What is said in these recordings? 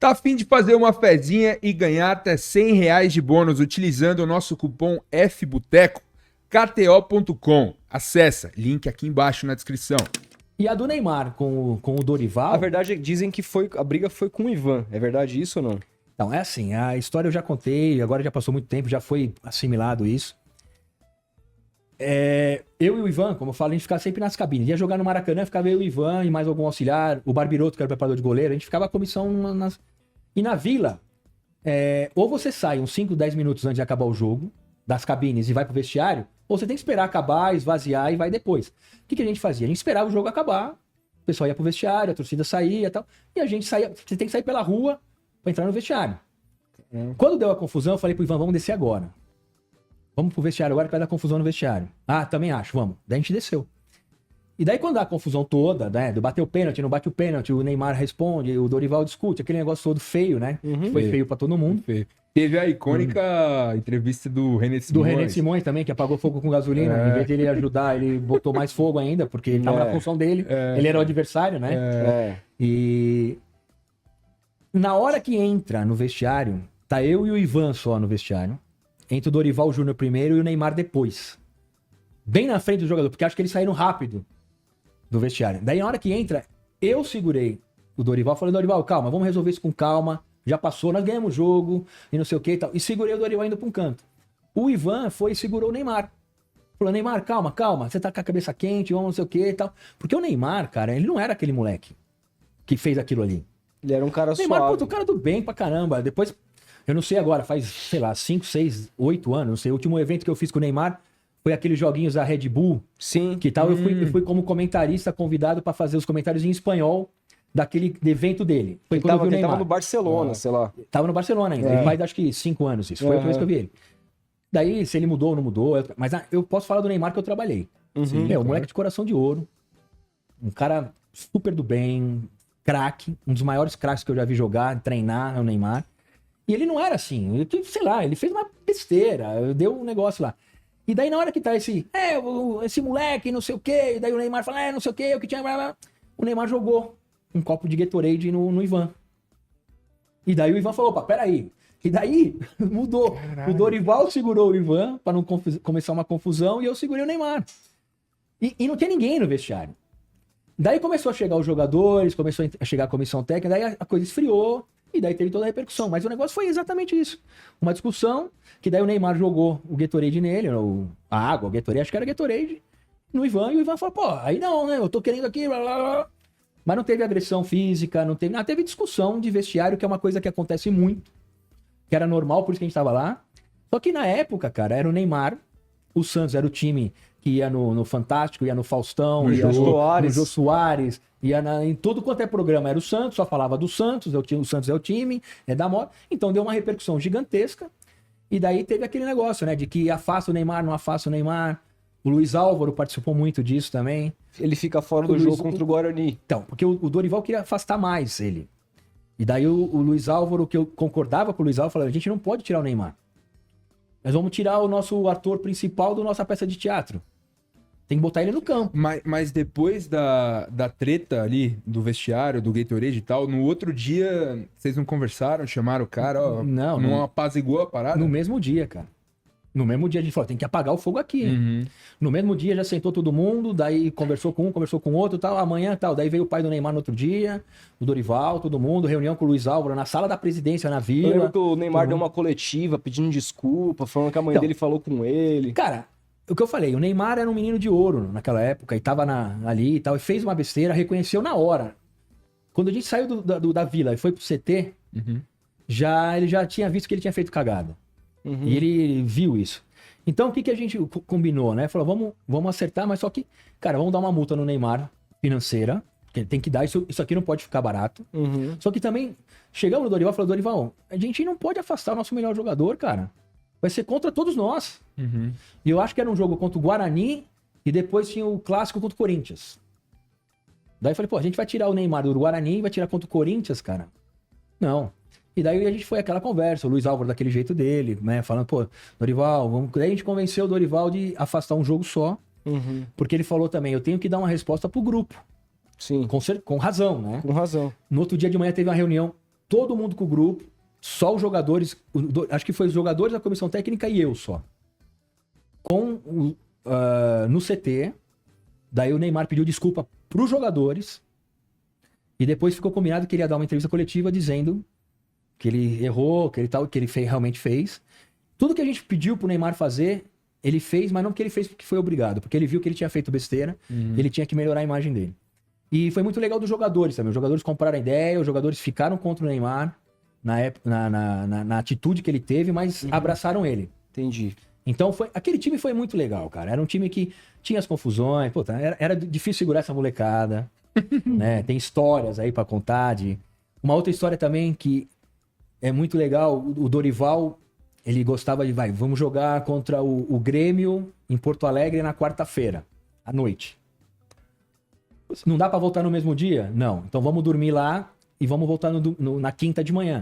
Tá a fim de fazer uma fezinha e ganhar até R$ 100 de bônus utilizando o nosso cupom FBUTECO? KTO.com. Acessa, link aqui embaixo na descrição. E a do Neymar com o Dorival... A verdade, dizem que a briga foi com o Ivan. É verdade isso ou não? Então, é assim, a história eu já contei, agora já passou muito tempo, já foi assimilado isso. Eu e o Ivan, como eu falo, a gente ficava sempre nas cabines. Ia jogar no Maracanã, ficava eu e o Ivan e mais algum auxiliar, o Barbiroto, que era o preparador de goleiro, a gente ficava a comissão nas... E na Vila, ou você sai uns 5, 10 minutos antes de acabar o jogo, das cabines e vai pro vestiário, ou você tem que esperar acabar, esvaziar e vai depois. O que a gente fazia? A gente esperava o jogo acabar, o pessoal ia pro vestiário, a torcida saía e tal, e a gente saía, você tem que sair pela rua pra entrar no vestiário. Quando deu a confusão, eu falei pro Ivan, vamos descer agora. Vamos pro vestiário agora que vai dar confusão no vestiário. Ah, também acho, vamos. Daí a gente desceu. E daí quando dá a confusão toda, né, do bater o pênalti, não bate o pênalti, o Neymar responde, o Dorival discute, aquele negócio todo feio, né? Que foi feio pra todo mundo. Teve a icônica entrevista do René Simões. Do René Simões também, que apagou fogo com gasolina. Em vez de ele ajudar, ele botou mais fogo ainda, porque ele tava na função dele. Ele era o adversário, né? E na hora que entra no vestiário, tá eu e o Ivan só no vestiário. Entra o Dorival Júnior primeiro e o Neymar depois. Bem na frente do jogador, porque acho que eles saíram rápido do vestiário. Daí na hora que entra, eu segurei o Dorival, falei, Dorival, calma, vamos resolver isso com calma. Já passou, nós ganhamos o jogo e não sei o que e tal. E segurei o Dorival indo pra um canto. O Ivan foi e segurou o Neymar. Falou, Neymar, calma, você tá com a cabeça quente, vamos não sei o que e tal. Porque o Neymar, cara, ele não era aquele moleque que fez aquilo ali. Ele era um cara Neymar, suave. puta, o cara do bem pra caramba. Depois, eu não sei agora, faz, sei lá, 5, 6, 8 anos, não sei. O último evento que eu fiz com o Neymar foi aqueles joguinhos da Red Bull. Sim. Que tal, eu fui como comentarista convidado pra fazer os comentários em espanhol daquele evento dele. Foi Ele quando eu vi o tava Neymar. no Barcelona, sei lá. Tava no Barcelona ainda. Ele faz acho que 5 anos isso. Foi a primeira vez que eu vi ele. Daí, se ele mudou ou não mudou. Mas eu posso falar do Neymar que eu trabalhei. Um moleque de coração de ouro. Um cara super do bem. Craque. Um dos maiores craques que eu já vi jogar, treinar, é o Neymar. E ele não era assim. Ele, sei lá, ele fez uma besteira. Deu um negócio lá. E daí, na hora que tá esse moleque, não sei o quê. E daí o Neymar fala, não sei o quê, o que tinha. Blá, blá. O Neymar jogou um copo de Gatorade no Ivan. E daí o Ivan falou, opa, peraí. E daí mudou. Caralho. O Dorival segurou o Ivan pra não começar uma confusão e eu segurei o Neymar. E não tinha ninguém no vestiário. Daí começou a chegar os jogadores, começou a chegar a comissão técnica, daí a coisa esfriou e daí teve toda a repercussão. Mas o negócio foi exatamente isso. Uma discussão, que daí o Neymar jogou o Gatorade nele, a água, o Gatorade, acho que era Gatorade, no Ivan, e o Ivan falou, pô, aí não, né, eu tô querendo aqui, blá, blá, blá. Mas não teve agressão física, não teve nada. Teve discussão de vestiário, que é uma coisa que acontece muito, que era normal, por isso que a gente tava lá. Só que na época, cara, era o Neymar, o Santos era o time que ia no Fantástico, ia no Faustão, ia no Jô Soares, ia em tudo quanto é programa. Era o Santos, só falava do Santos, o Santos é o time, é da moda. Então deu uma repercussão gigantesca. E daí teve aquele negócio, né, de que afasta o Neymar, não afasta o Neymar. O Luiz Álvaro participou muito disso também. Ele fica fora do jogo contra o Guarani. Então, porque o Dorival queria afastar mais ele. E daí o Luiz Álvaro, que eu concordava com o Luiz Álvaro, falou, a gente não pode tirar o Neymar. Nós vamos tirar o nosso ator principal da nossa peça de teatro. Tem que botar ele no campo. Mas depois da treta ali, do vestiário, do Gatorade e tal, no outro dia, vocês não conversaram, chamaram o cara, ó, não apaziguou a parada? No mesmo dia, cara. No mesmo dia a gente falou, tem que apagar o fogo aqui. No mesmo dia já sentou todo mundo, daí conversou com um, conversou com outro, tal, amanhã tal. Daí veio o pai do Neymar no outro dia, o Dorival, todo mundo, reunião com o Luiz Álvaro na sala da presidência, na Vila. Eu lembro que o Neymar deu uma coletiva pedindo desculpa, falando que a mãe dele falou com ele. Cara, o que eu falei, o Neymar era um menino de ouro naquela época, e tava ali e tal, e fez uma besteira, reconheceu na hora. Quando a gente saiu da Vila e foi pro CT, ele já tinha visto que ele tinha feito cagada. E ele viu isso. Então, o que a gente combinou, né? Falou, vamos acertar, mas só que, cara, vamos dar uma multa no Neymar financeira, que tem que dar, isso aqui não pode ficar barato. Só que também, chegamos no Dorival e falou, Dorival, a gente não pode afastar o nosso melhor jogador, cara. Vai ser contra todos nós. E eu acho que era um jogo contra o Guarani e depois tinha o clássico contra o Corinthians. Daí eu falei, pô, a gente vai tirar o Neymar do Guarani e vai tirar contra o Corinthians, cara? Não. E daí a gente foi aquela conversa, o Luiz Álvaro daquele jeito dele, né? Falando, pô, Dorival, vamos... Daí a gente convenceu o Dorival de afastar um jogo só. Porque ele falou também, eu tenho que dar uma resposta pro grupo. Sim. Com razão, né? Com razão. No outro dia de manhã teve uma reunião todo mundo com o grupo, só os jogadores, acho que foi os jogadores da comissão técnica e eu só. No CT, daí o Neymar pediu desculpa pros jogadores e depois ficou combinado que ele ia dar uma entrevista coletiva dizendo que ele errou, que ele realmente fez. Tudo que a gente pediu pro Neymar fazer, ele fez, mas não porque ele fez porque foi obrigado, porque ele viu que ele tinha feito besteira, ele tinha que melhorar a imagem dele. E foi muito legal dos jogadores também. Os jogadores compraram a ideia, os jogadores ficaram contra o Neymar na atitude que ele teve, mas abraçaram ele. Entendi. Então, aquele time foi muito legal, cara. Era um time que tinha as confusões, puta, era difícil segurar essa molecada, né? Tem histórias aí pra contar Uma outra história também que é muito legal, o Dorival, ele gostava de, vamos jogar contra o Grêmio em Porto Alegre na quarta-feira, à noite. Não dá pra voltar no mesmo dia? Não. Então vamos dormir lá e vamos voltar na quinta de manhã.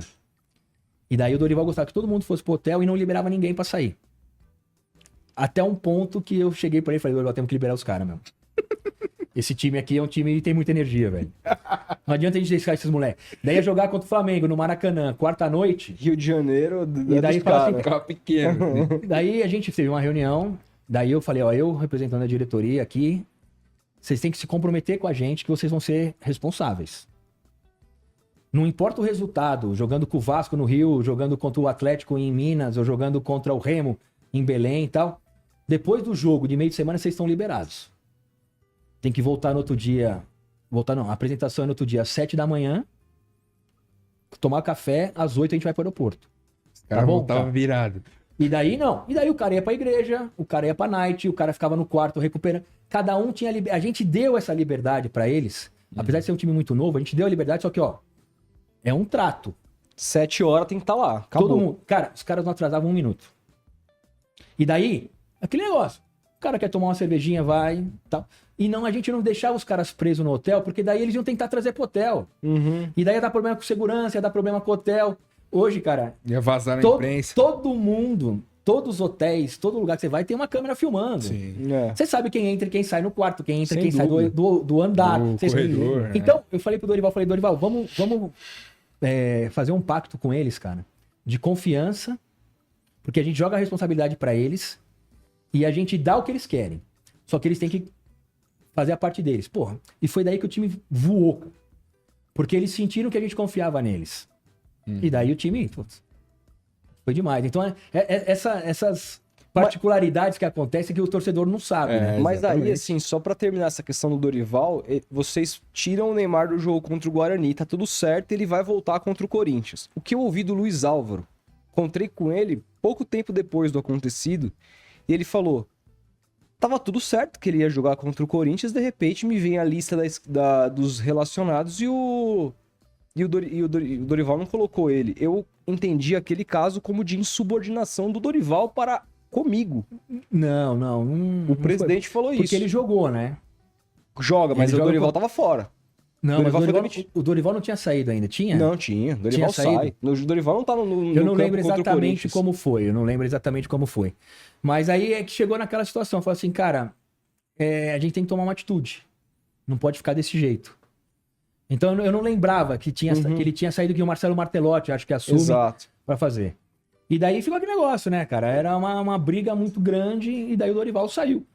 E daí o Dorival gostava que todo mundo fosse pro hotel e não liberava ninguém pra sair. Até um ponto que eu cheguei pra ele e falei, Dorival, temos que liberar os caras, meu. Esse time aqui é um time que tem muita energia, velho. Não adianta a gente deixar esses moleques. Daí ia jogar contra o Flamengo no Maracanã, quarta-noite. Rio de Janeiro, e daí fala assim, ficava pequeno. Daí a gente teve uma reunião, daí eu falei, eu representando a diretoria aqui, vocês têm que se comprometer com a gente que vocês vão ser responsáveis. Não importa o resultado, jogando com o Vasco no Rio, jogando contra o Atlético em Minas, ou jogando contra o Remo em Belém e tal. Depois do jogo de meio de semana, vocês estão liberados. Tem que voltar no outro dia. A apresentação é no outro dia às 7 da manhã. Tomar café, às 8 a gente vai para o aeroporto. Os caras voltavam virado. E daí não. E daí o cara ia pra igreja, o cara ia pra night, o cara ficava no quarto recuperando. Cada um tinha a gente deu essa liberdade pra eles. Apesar de ser um time muito novo, a gente deu a liberdade, só que, é um trato. 7 horas tem que estar lá. Acabou. Todo mundo. Cara, os caras não atrasavam 1 minuto. E daí, aquele negócio. O cara quer tomar uma cervejinha, vai, tal. E não, a gente não deixava os caras presos no hotel, porque daí eles iam tentar trazer pro hotel. E daí ia dar problema com segurança, ia dar problema com o hotel. Hoje, cara... Ia vazar na imprensa. Todo mundo, todos os hotéis, todo lugar que você vai, tem uma câmera filmando. Sim. Você sabe quem entra e quem sai no quarto, quem entra e quem dúvida. sai do andar. Do corredor, Então, eu falei pro Dorival, vamos fazer um pacto com eles, cara, de confiança, porque a gente joga a responsabilidade pra eles e a gente dá o que eles querem. Só que eles têm que fazer a parte deles. Porra, e foi daí que o time voou. Porque eles sentiram que a gente confiava neles. E daí o time, putz, foi demais. Então, essas particularidades que acontecem que o torcedor não sabe, né? Mas aí, assim, só pra terminar essa questão do Dorival, vocês tiram o Neymar do jogo contra o Guarani, tá tudo certo, ele vai voltar contra o Corinthians. O que eu ouvi do Luiz Álvaro, encontrei com ele pouco tempo depois do acontecido, e ele falou, tava tudo certo que ele ia jogar contra o Corinthians, de repente me vem a lista dos relacionados e o Dorival não colocou ele. Eu entendi aquele caso como de insubordinação do Dorival para comigo. Não. O presidente falou isso. Porque ele jogou, né? Joga, mas o Dorival tava fora. Não, mas o Dorival não tinha saído ainda, tinha? Não, tinha. O Dorival sai. O Dorival não tá no Eu não lembro exatamente como foi. Mas aí é que chegou naquela situação. Falou assim, cara, a gente tem que tomar uma atitude. Não pode ficar desse jeito. Então eu não lembrava que ele tinha saído, que o Marcelo Martelotti, acho que assume pra fazer. E daí ficou aquele negócio, né, cara? Era uma briga muito grande e daí o Dorival saiu.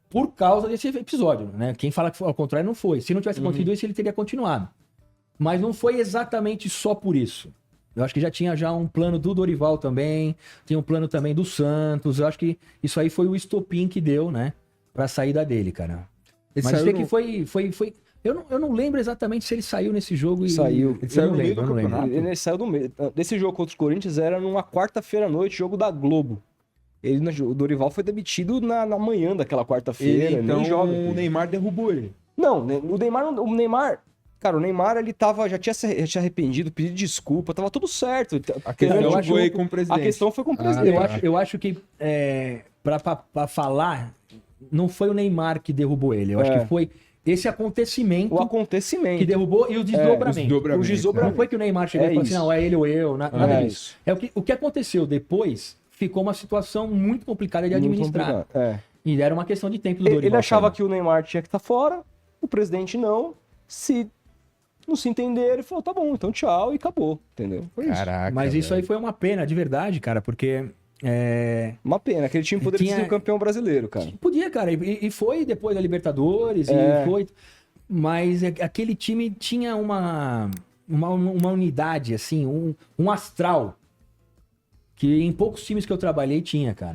Por causa desse episódio, né? Quem fala que foi ao contrário não foi. Se não tivesse acontecido isso, ele teria continuado. Mas não foi exatamente só por isso. Eu acho que já tinha um plano do Dorival também, tinha um plano também do Santos. Eu acho que isso aí foi o estopim que deu, né? Pra saída dele, cara. Mas eu sei que foi... Eu não lembro exatamente se ele saiu nesse jogo e... Saiu. Ele saiu no meio do campeonato. Ele saiu do meio. Desse jogo contra os Corinthians era numa quarta-feira à noite, jogo da Globo. O Dorival foi demitido na manhã daquela quarta-feira. Então nem joga. O Neymar derrubou ele. Não, o Neymar... Cara, o Neymar, ele já tinha arrependido, pedido desculpa, tava tudo certo. A questão foi com o presidente. A questão foi com o presidente. Eu acho que, pra falar, não foi o Neymar que derrubou ele. Eu acho que foi esse acontecimento. O acontecimento. Que derrubou e o desdobramento. O desdobramento. Não foi que o Neymar chegou e falou assim, não, é ele ou eu, nada disso. O que aconteceu depois ficou uma situação muito complicada de administrar. E era uma questão de tempo do Dorival. Ele achava que o Neymar tinha que estar fora, o presidente não. Se não se entenderam e falou, tá bom, então tchau e acabou, entendeu? Foi isso. Caraca. Mas isso velho. aí foi uma pena, de verdade, cara, porque... Uma pena, aquele time poderia ter sido campeão brasileiro, cara. Podia, cara, e foi depois da Libertadores, É. e foi... Mas aquele time tinha uma unidade, assim, um astral, que em poucos times que eu trabalhei tinha, cara.